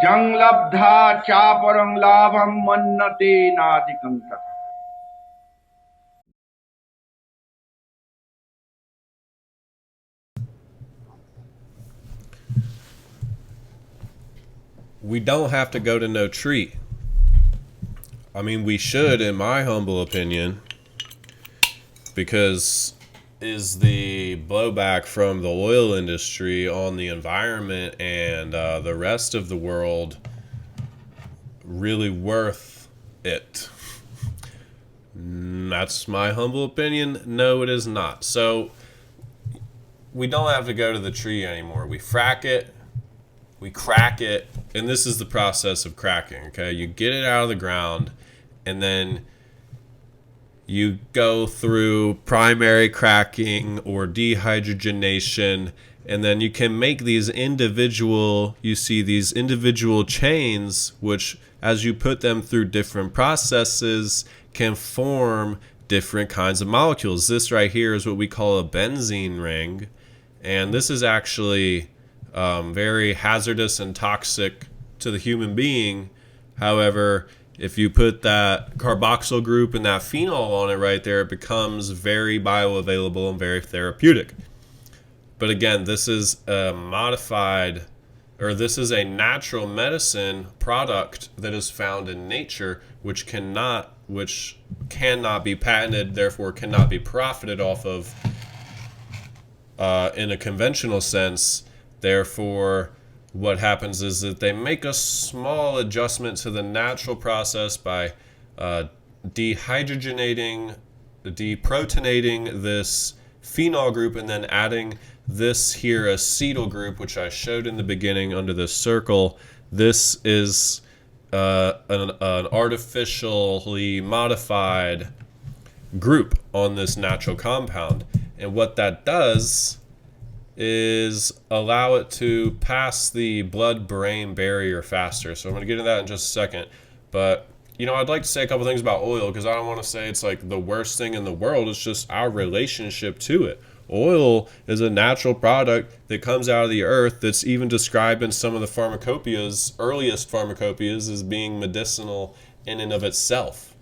जं लब्धा चापरं लाभं मन्यते नाधिकं तथा. We don't have to go to no tree. I mean, we should, in my humble opinion, because is the blowback from the oil industry on the environment and the rest of the world really worth it? That's my humble opinion. No, it is not. So we don't have to go to the tree anymore. We frack it, we crack it, and this is the process of cracking. Okay, you get it out of the ground, and then you go through primary cracking or dehydrogenation, and then you can make these individual, you see these individual chains, which as you put them through different processes can form different kinds of molecules. This right here is what we call a benzene ring, and this is actually very hazardous and toxic to the human being. However, if you put that carboxyl group and that phenol on it right there, it becomes very bioavailable and very therapeutic. But again, this is a modified, or this is a natural medicine product that is found in nature, which cannot be patented, therefore cannot be profited off of in a conventional sense. Therefore, what happens is that they make a small adjustment to the natural process by dehydrogenating, deprotonating this phenol group, and then adding this here acetyl group, which I showed in the beginning under this circle. This is an artificially modified group on this natural compound. And what that does is allow it to pass the blood-brain barrier faster. So I'm going to get into that in just a second. But, I'd like to say a couple things about oil, because I don't want to say it's like the worst thing in the world. It's just our relationship to it. Oil is a natural product that comes out of the earth that's even described in some of the pharmacopoeias, earliest pharmacopoeias, as being medicinal in and of itself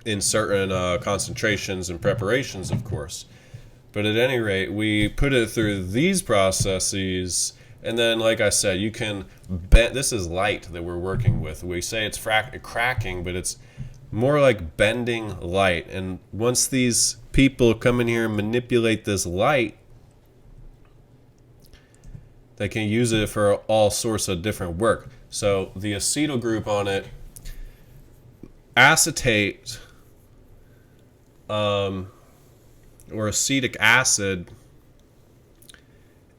in certain concentrations and preparations, of course. But at any rate, we put it through these processes, and then, like I said, you can bend. This is light that we're working with. We say it's cracking, but it's more like bending light. And once these people come in here and manipulate this light, they can use it for all sorts of different work. So the acetyl group on it, acetate, or acetic acid,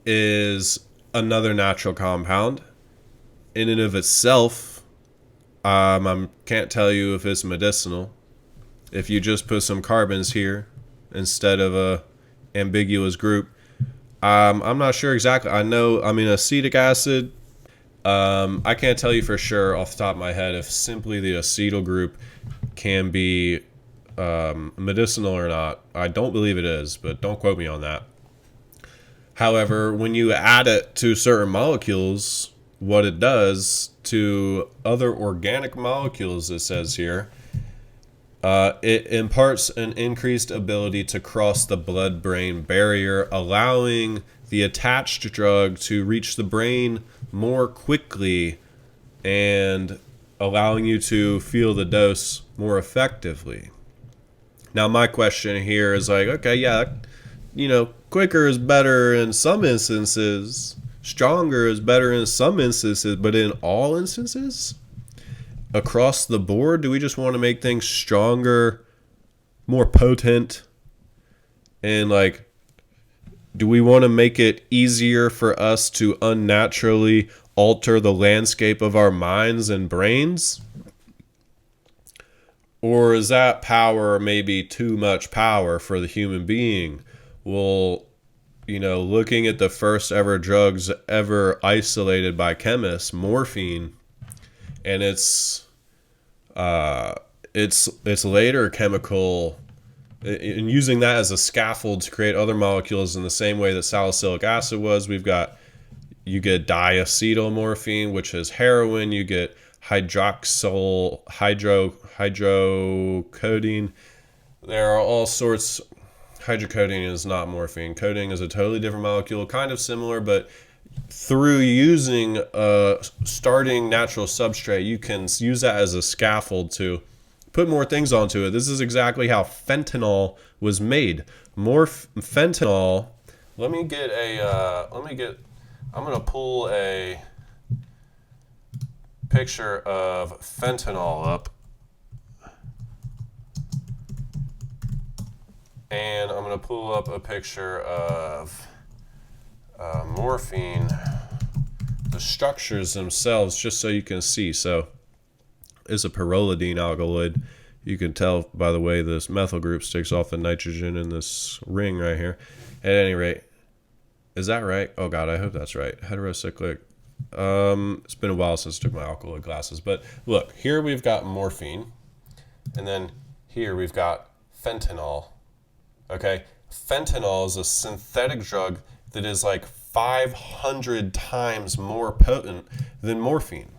is another natural compound in and of itself. I can't tell you if it's medicinal. If you just put some carbons here instead of a ambiguous group, I'm not sure exactly. Acetic acid, I can't tell you for sure off the top of my head if simply the acetyl group can be medicinal or not. I don't believe it is, but don't quote me on that. However, when you add it to certain molecules, what it does to other organic molecules, it says here, it imparts an increased ability to cross the blood-brain barrier, allowing the attached drug to reach the brain more quickly and allowing you to feel the dose more effectively. Now, my question here is like, okay, yeah, quicker is better in some instances, stronger is better in some instances, but in all instances, across the board, do we just want to make things stronger, more potent, and do we want to make it easier for us to unnaturally alter the landscape of our minds and brains? Or is that power maybe too much power for the human being? Well, looking at the first ever drugs ever isolated by chemists, morphine, and its later chemical, and using that as a scaffold to create other molecules in the same way that salicylic acid was. We've got you get diacetylmorphine, which is heroin. You get hydrocodone. There are all sorts. Hydrocodone is not morphine. Codeine is a totally different molecule, kind of similar, but through using a starting natural substrate, you can use that as a scaffold to put more things onto it. This is exactly how fentanyl was made. More fentanyl. I'm gonna pull a picture of fentanyl up, and I'm gonna pull up a picture of morphine, the structures themselves, just so you can see. So it's a pyrrolidine alkaloid. You can tell by the way this methyl group sticks off the nitrogen in this ring right here. At any rate, is that right? Oh God, I hope that's right. Heterocyclic. It's been a while since I took my alkaloid classes, but look, here we've got morphine, and then here we've got fentanyl. Okay, fentanyl is a synthetic drug that is like 500 times more potent than morphine.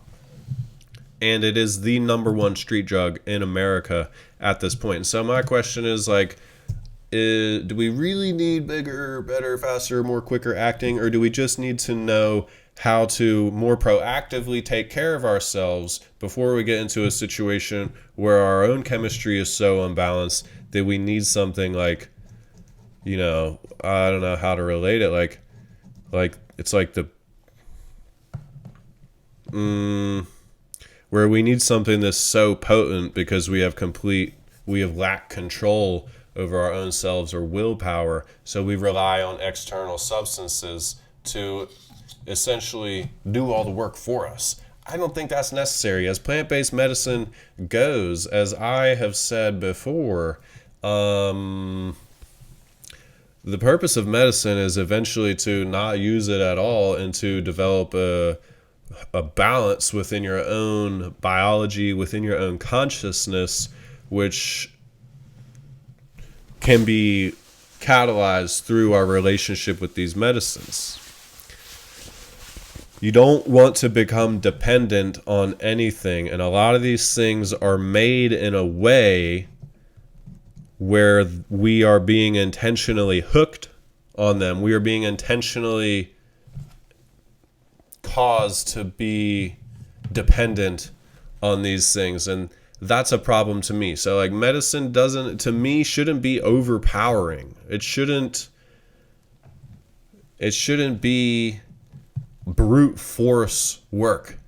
And it is the #1 street drug in America at this point. So my question is like, do we really need bigger, better, faster, more quicker acting, or do we just need to know how to more proactively take care of ourselves before we get into a situation where our own chemistry is so unbalanced that we need something like, I don't know how to relate it, like it's like where we need something that's so potent because we have lacked control over our own selves or willpower, so we rely on external substances to essentially do all the work for us. I don't think that's necessary. As plant-based medicine goes, as I have said before, the purpose of medicine is eventually to not use it at all and to develop a balance within your own biology, within your own consciousness, which can be catalyzed through our relationship with these medicines. You don't want to become dependent on anything, and a lot of these things are made in a way where we are being intentionally hooked on them. We are being intentionally caused to be dependent on these things, and that's a problem to me. So like medicine shouldn't be overpowering. It shouldn't be brute force work.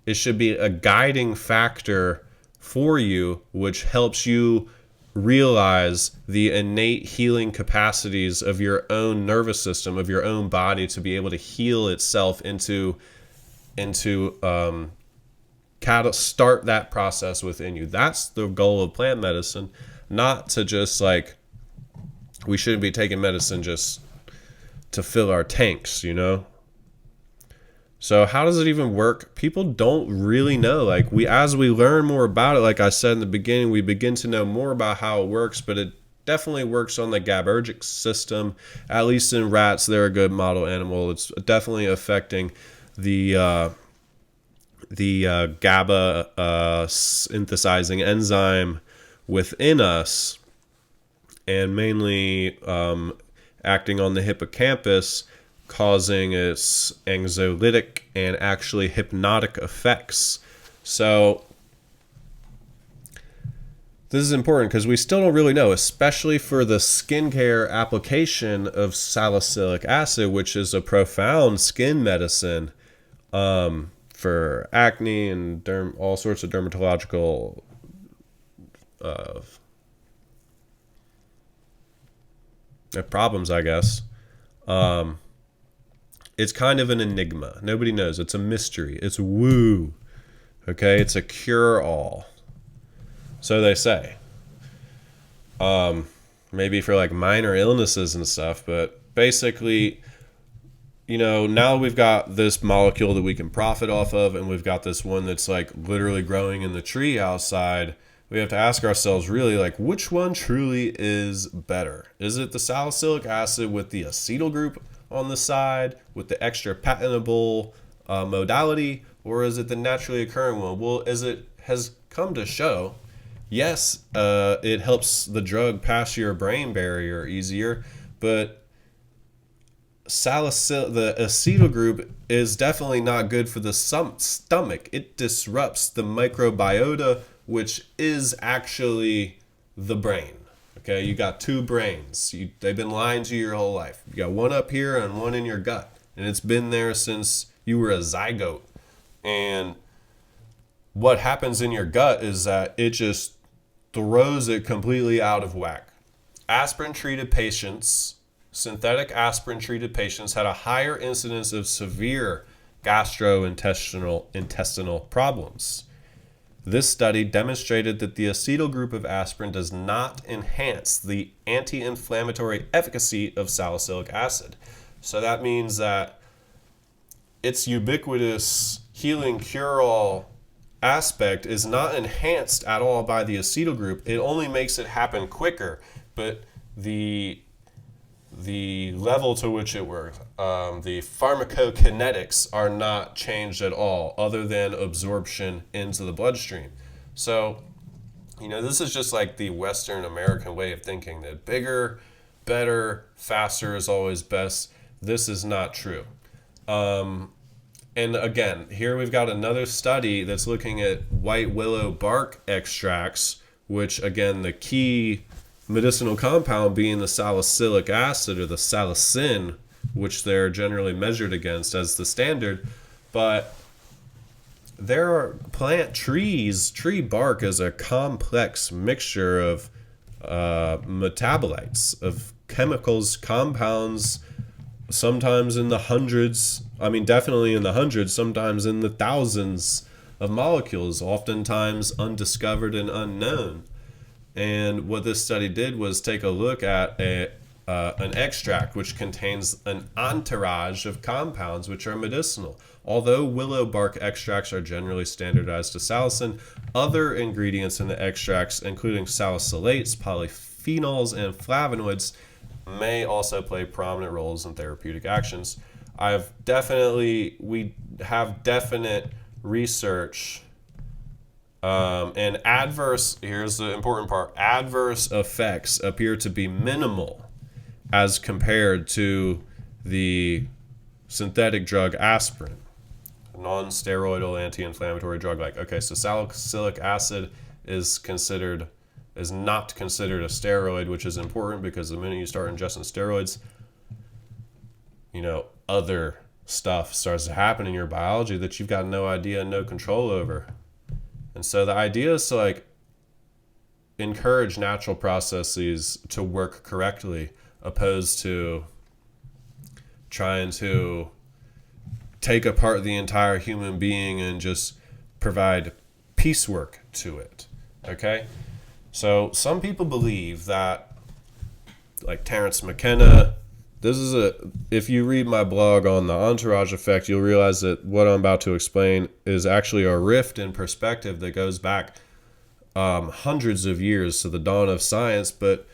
It should be a guiding factor for you, which helps you realize the innate healing capacities of your own nervous system, of your own body, to be able to heal itself into start that process within you. That's the goal of plant medicine, not to just like, we shouldn't be taking medicine just to fill our tanks, So how does it even work? People don't really know. Like as we learn more about it, like I said in the beginning, we begin to know more about how it works, but it definitely works on the GABAergic system. At least in rats, they're a good model animal. It's definitely affecting the GABA synthesizing enzyme within us, and mainly acting on the hippocampus, causing its anxiolytic and actually hypnotic effects. So this is important because we still don't really know, especially for the skincare application of salicylic acid, which is a profound skin medicine for acne and all sorts of dermatological problems, I guess. It's kind of an enigma. Nobody knows. It's a mystery. It's woo. Okay? It's a cure-all. So they say. Maybe for like minor illnesses and stuff, but basically, now we've got this molecule that we can profit off of, and we've got this one that's like literally growing in the tree outside. We have to ask ourselves really, like, which one truly is better? Is it the salicylic acid with the acetyl group on the side with the extra patentable modality, or is it the naturally occurring one? Well, as it has come to show, yes, it helps the drug pass your brain barrier easier, but the acetyl group is definitely not good for the stomach. It disrupts the microbiota, which is actually the brain. Okay, you got two brains. They've been lying to you your whole life. You got one up here and one in your gut, and it's been there since you were a zygote. And what happens in your gut is that it just throws it completely out of whack. Aspirin-treated patients, synthetic aspirin-treated patients, had a higher incidence of severe gastrointestinal problems. This study demonstrated that the acetyl group of aspirin does not enhance the anti-inflammatory efficacy of salicylic acid. So that means that its ubiquitous healing cure-all aspect is not enhanced at all by the acetyl group. It only makes it happen quicker, but the level to which it works, the pharmacokinetics are not changed at all, other than absorption into the bloodstream. So, this is just like the Western American way of thinking, that bigger, better, faster is always best. This is not true. And again, here we've got another study that's looking at white willow bark extracts, which again, the key medicinal compound being the salicylic acid, or the salicin, which they're generally measured against as the standard. But there are tree bark is a complex mixture of metabolites, of chemicals, compounds, sometimes in the hundreds, definitely in the hundreds, sometimes in the thousands of molecules, oftentimes undiscovered and unknown. And what this study did was take a look at an extract which contains an entourage of compounds which are medicinal. Although willow bark extracts are generally standardized to salicin, other ingredients in the extracts, including salicylates, polyphenols, and flavonoids, may also play prominent roles in therapeutic actions. We have definite research. And here's the important part, adverse effects appear to be minimal as compared to the synthetic drug aspirin, non-steroidal anti-inflammatory drug. So salicylic acid is not considered a steroid, which is important because the minute you start ingesting steroids, other stuff starts to happen in your biology that you've got no idea, no control over. And so the idea is to encourage natural processes to work correctly, opposed to trying to take apart the entire human being and just provide piecework to it. Okay? So some people believe that, like Terence McKenna, if you read my blog on the entourage effect, you'll realize that what I'm about to explain is actually a rift in perspective that goes back hundreds of years to the dawn of science. But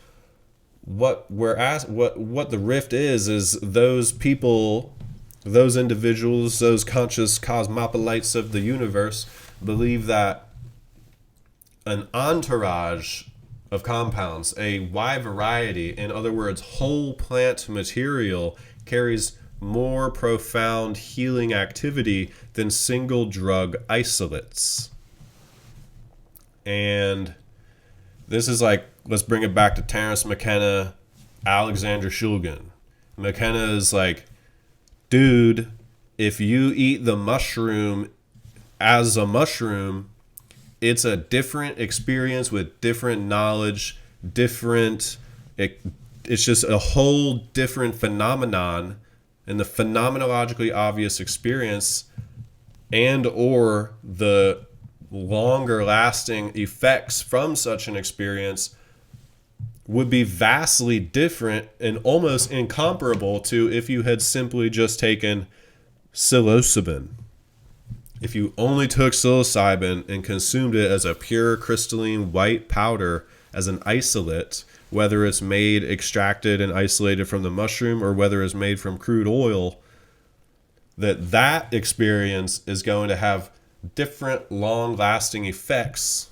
what the rift is those people, those individuals, those conscious cosmopolites of the universe believe that an entourage of compounds, a wide variety, in other words, whole plant material, carries more profound healing activity than single drug isolates. And this is let's bring it back to Terence McKenna, Alexander Shulgin. McKenna is dude, if you eat the mushroom as a mushroom, it's a different experience with different knowledge, it's just a whole different phenomenon, and the phenomenologically obvious experience and or the longer lasting effects from such an experience would be vastly different and almost incomparable to if you had simply just taken psilocybin. If you only took psilocybin and consumed it as a pure crystalline white powder as an isolate whether it's made, extracted, and isolated from the mushroom, or whether it's made from crude oil, that experience is going to have different long-lasting effects.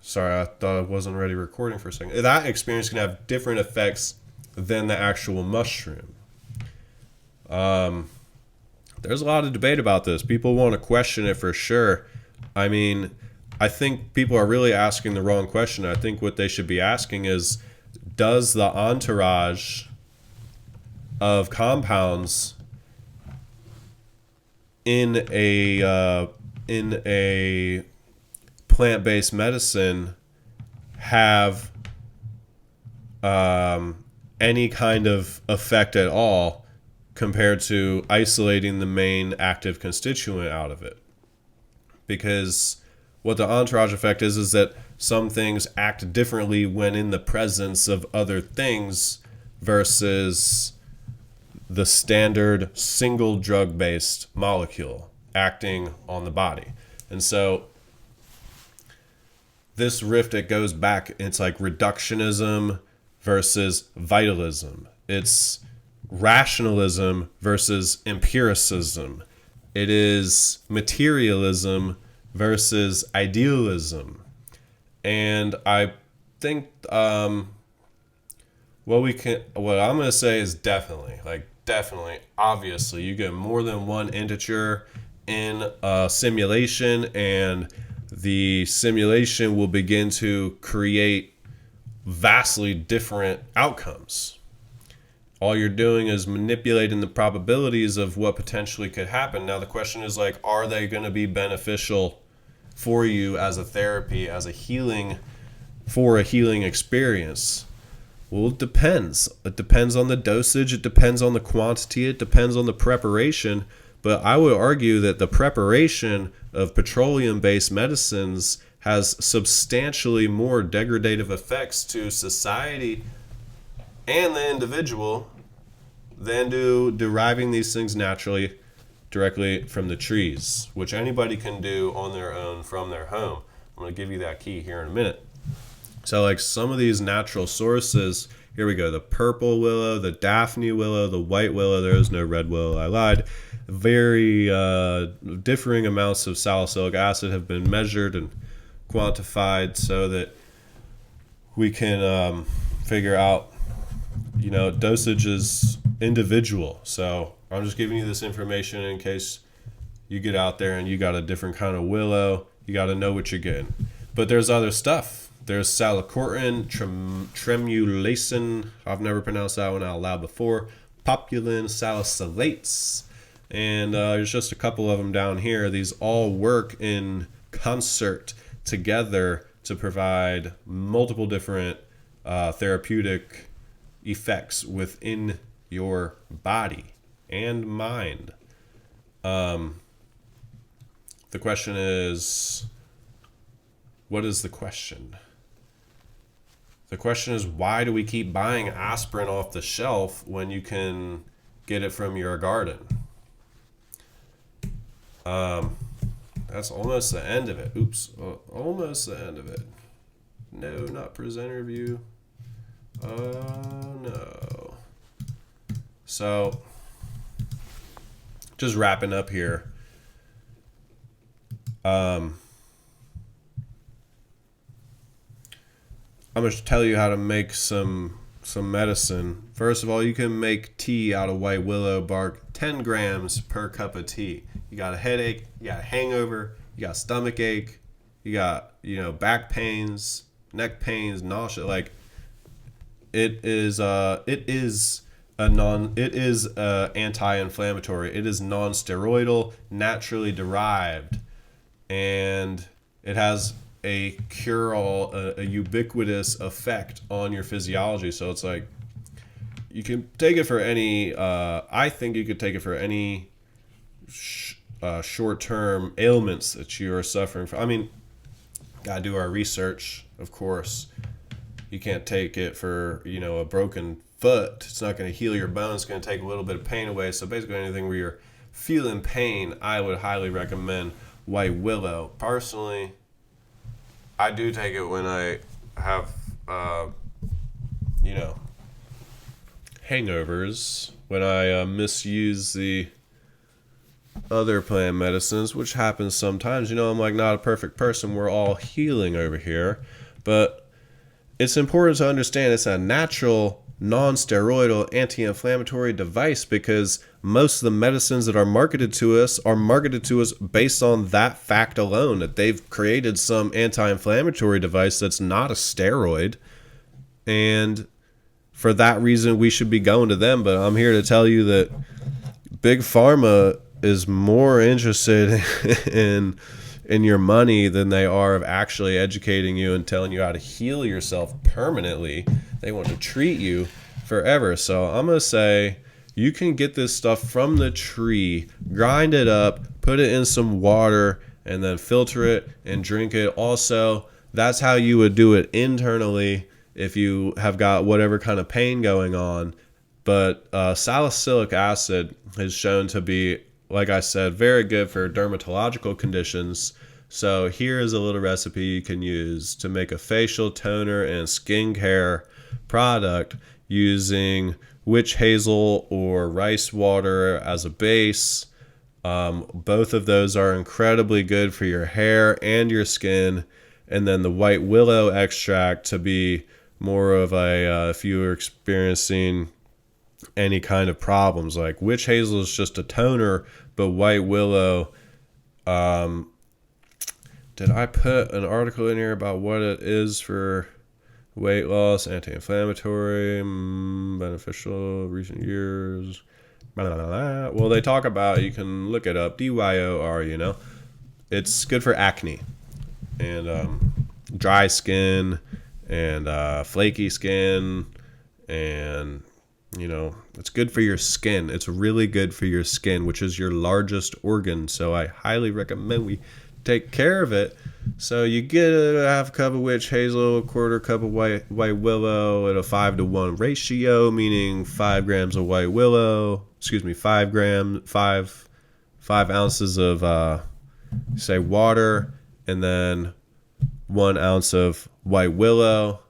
Sorry, I thought I wasn't ready recording for a second. That experience can have different effects than the actual mushroom. There's a lot of debate about this. People want to question it for sure. I mean, I think people are really asking the wrong question. I think what they should be asking is, does the entourage of compounds in a plant-based medicine have any kind of effect at all compared to isolating the main active constituent out of it? Because what the entourage effect is that some things act differently when in the presence of other things versus the standard single drug-based molecule acting on the body. And so this rift, it goes back, it's like reductionism versus vitalism. It's rationalism versus empiricism. It is materialism versus idealism. And I think what I'm going to say is definitely, obviously, you get more than one integer in a simulation, and the simulation will begin to create vastly different outcomes. All you're doing is manipulating the probabilities of what potentially could happen. Now the question is, like, are they going to be beneficial for you as a therapy, as a healing, for a healing experience? Well, it depends. It depends on the dosage. It depends on the quantity. It depends on the preparation. But I would argue that the preparation of petroleum-based medicines has substantially more degradative effects to society and the individual than do deriving these things naturally directly from the trees, which anybody can do on their own from their home. I'm going to give you that key here in a minute. So like some of these natural sources, here we go, the purple willow, the Daphne willow, the white willow, there is no red willow, I lied. Very differing amounts of salicylic acid have been measured and quantified so that we can figure out, dosage is individual. So I'm just giving you this information in case you get out there and you got a different kind of willow. You got to know what you're getting. But there's other stuff. There's salicortin, tremulacin, I've never pronounced that one out loud before, populin, salicylates, and there's just a couple of them down here. These all work in concert together to provide multiple different therapeutic effects within your body and mind. The question is, what is the question? The question is, why do we keep buying aspirin off the shelf when you can get it from your garden? That's almost the end of it. Oops, almost the end of it. No, not presenter view. No. So, just wrapping up here. I'm going to tell you how to make some medicine. First of all, you can make tea out of white willow bark, 10 grams per cup of tea. You got a headache, you got a hangover, you got stomach ache, you got, back pains, neck pains, nausea. Like, it is anti-inflammatory. It is non-steroidal, naturally derived, and it has a cure-all, a ubiquitous effect on your physiology. So it's like, you can take it for any, I think you could take it for any short-term ailments that you are suffering from. I mean, gotta do our research, of course. You can't take it for, a broken foot. It's not going to heal your bones. It's going to take a little bit of pain away. So basically anything where you're feeling pain, I would highly recommend white willow. Personally, I do take it when I have, you know, hangovers, when I misuse the other plant medicines, which happens sometimes. I'm like not a perfect person. We're all healing over here. But it's important to understand it's a natural, non-steroidal, anti-inflammatory device, because most of the medicines that are marketed to us based on that fact alone, that they've created some anti-inflammatory device that's not a steroid. And for that reason, we should be going to them. But I'm here to tell you that Big Pharma is more interested in your money than they are of actually educating you and telling you how to heal yourself permanently. They want to treat you forever. So I'm going to say you can get this stuff from the tree, grind it up, put it in some water, and then filter it and drink it. Also, that's how you would do it internally if you have got whatever kind of pain going on. But salicylic acid is shown to be, like I said, very good for dermatological conditions. So here is a little recipe you can use to make a facial toner and skincare product using witch hazel or rice water as a base. Both of those are incredibly good for your hair and your skin. And then the white willow extract to be more of a, if you are experiencing any kind of problems. Like witch hazel is just a toner, but white willow, did I put an article in here about what it is for weight loss, anti-inflammatory, beneficial, recent years, blah, blah, blah, blah. Well, they talk about, you can look it up, DYOR, it's good for acne and dry skin and flaky skin, and it's good for your skin. It's really good for your skin, which is your largest organ. So I highly recommend we take care of it. So you get a half cup of witch hazel, a quarter cup of white willow at a 5-to-1 ratio, meaning 5 grams of white willow. 5 ounces of say water, and then 1 ounce of white willow,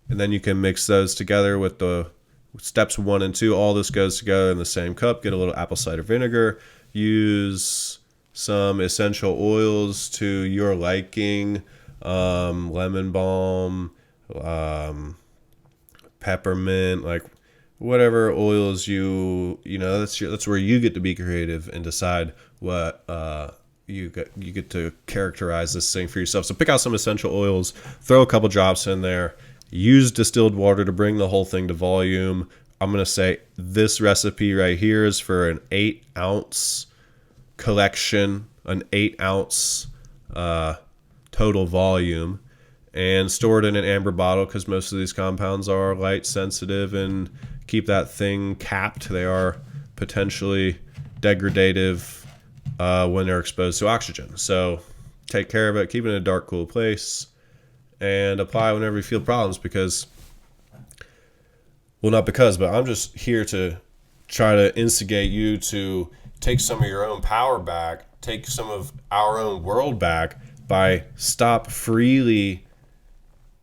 and then you can mix those together with the steps 1 and 2. All this goes together in the same cup. Get a little apple cider vinegar. Use some essential oils to your liking. Lemon balm, peppermint, like whatever oils that's where you get to be creative and decide what you get to characterize this thing for yourself. So pick out some essential oils, throw a couple drops in there. Use distilled water to bring the whole thing to volume. I'm going to say this recipe right here is for an 8-ounce collection, an 8-ounce total volume, and store it in an amber bottle, because most of these compounds are light sensitive and keep that thing capped. They are potentially degradative when they're exposed to oxygen. So take care of it. Keep it in a dark, cool place. And apply whenever you feel problems, but I'm just here to try to instigate you to take some of your own power back, take some of our own world back by stop freely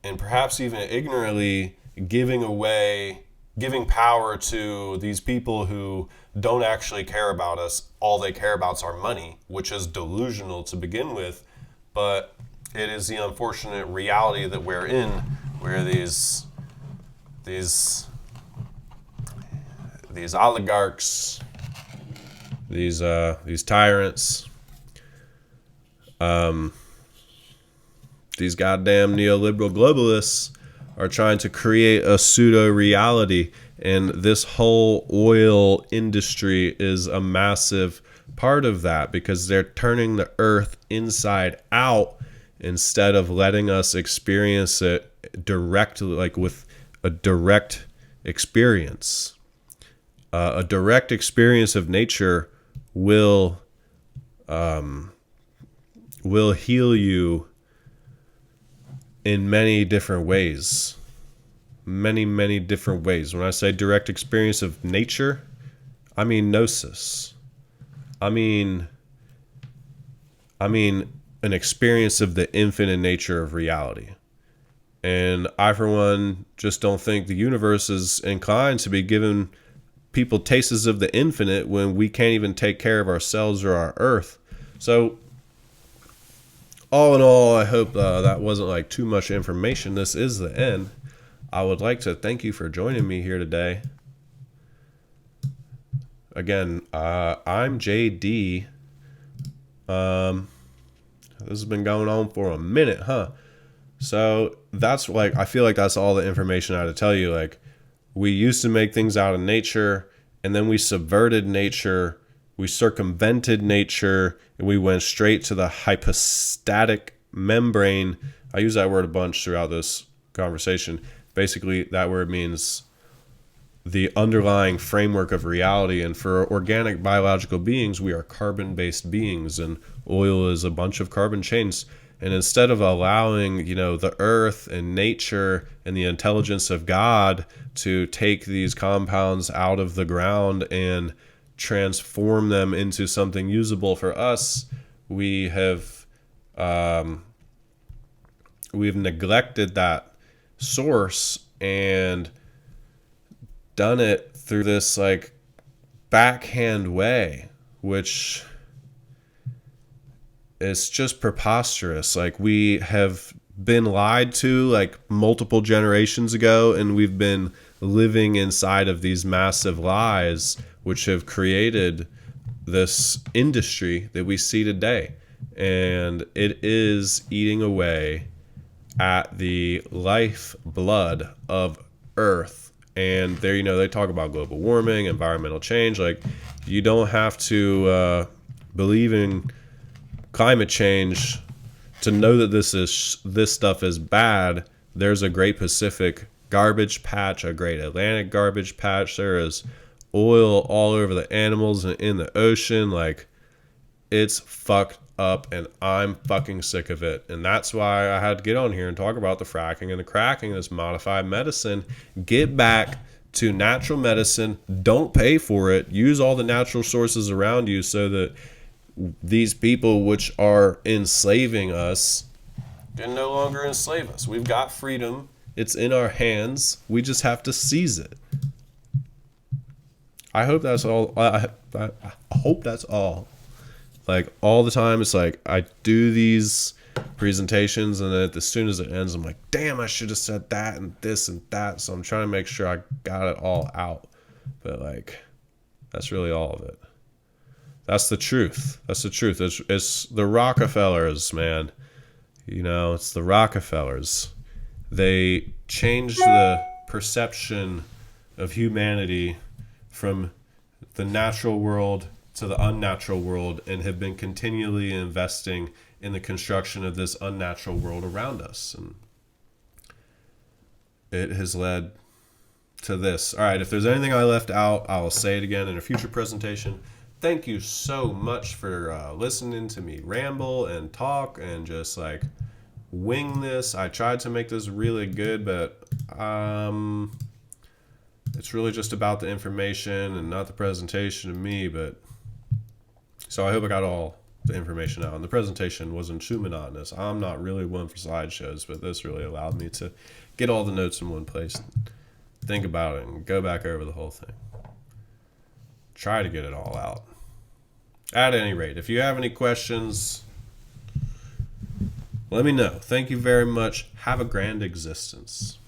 and perhaps even ignorantly giving power to these people who don't actually care about us. All they care about is our money, which is delusional to begin with, but it is the unfortunate reality that we're in, where these oligarchs, these tyrants, these goddamn neoliberal globalists are trying to create a pseudo reality, and this whole oil industry is a massive part of that, because they're turning the earth inside out instead of letting us experience it directly, like with a direct experience. A direct experience of nature will heal you in many different ways. Many different ways. When I say direct experience of nature, I mean gnosis. I mean an experience of the infinite nature of reality. And I, for one, just don't think the universe is inclined to be giving people tastes of the infinite when we can't even take care of ourselves or our earth. So, all in all, I hope that wasn't like too much information. This is the end. I would like to thank you for joining me here today. Again, I'm JD. This has been going on for a minute, huh? So that's like, I feel like that's all the information I had to tell you. Like, we used to make things out of nature, and then we subverted nature, we circumvented nature, and we went straight to the hypostatic membrane. I use that word a bunch throughout this conversation. Basically, that word means the underlying framework of reality. And for organic biological beings, we are carbon-based beings, and oil is a bunch of carbon chains. And instead of allowing, the earth and nature and the intelligence of God to take these compounds out of the ground and transform them into something usable for us, we've neglected that source and done it through this like backhand way, which is just preposterous. Like, we have been lied to like multiple generations ago, and we've been living inside of these massive lies, which have created this industry that we see today. And it is eating away at the lifeblood of Earth. And there, they talk about global warming, environmental change. Like, you don't have to believe in climate change to know that this stuff is bad. There's a Great Pacific garbage patch, a Great Atlantic garbage patch. There is oil all over the animals and in the ocean. Like, it's fucked up, and I'm fucking sick of it. And that's why I had to get on here and talk about the fracking and the cracking, this modified medicine. Get back to natural medicine. Don't pay for it. Use all the natural sources around you so that these people which are enslaving us can no longer enslave us. We've got freedom. It's in our hands. We just have to seize it. I hope that's all. I hope that's all. Like, all the time, it's like I do these presentations, and then as soon as it ends, I'm like, damn, I should have said that and this and that. So I'm trying to make sure I got it all out. But like, that's really all of it. That's the truth. That's the truth. It's the Rockefellers, man. It's the Rockefellers. They changed the perception of humanity from the natural world to the unnatural world, and have been continually investing in the construction of this unnatural world around us. And it has led to this. All right, if there's anything I left out, I'll say it again in a future presentation. Thank you so much for listening to me ramble and talk and just like wing this. I tried to make this really good, but it's really just about the information and not the presentation of me. But so I hope I got all the information out. And the presentation wasn't too monotonous. I'm not really one for slideshows, but this really allowed me to get all the notes in one place, and think about it, and go back over the whole thing. Try to get it all out. At any rate, if you have any questions, let me know. Thank you very much. Have a grand existence.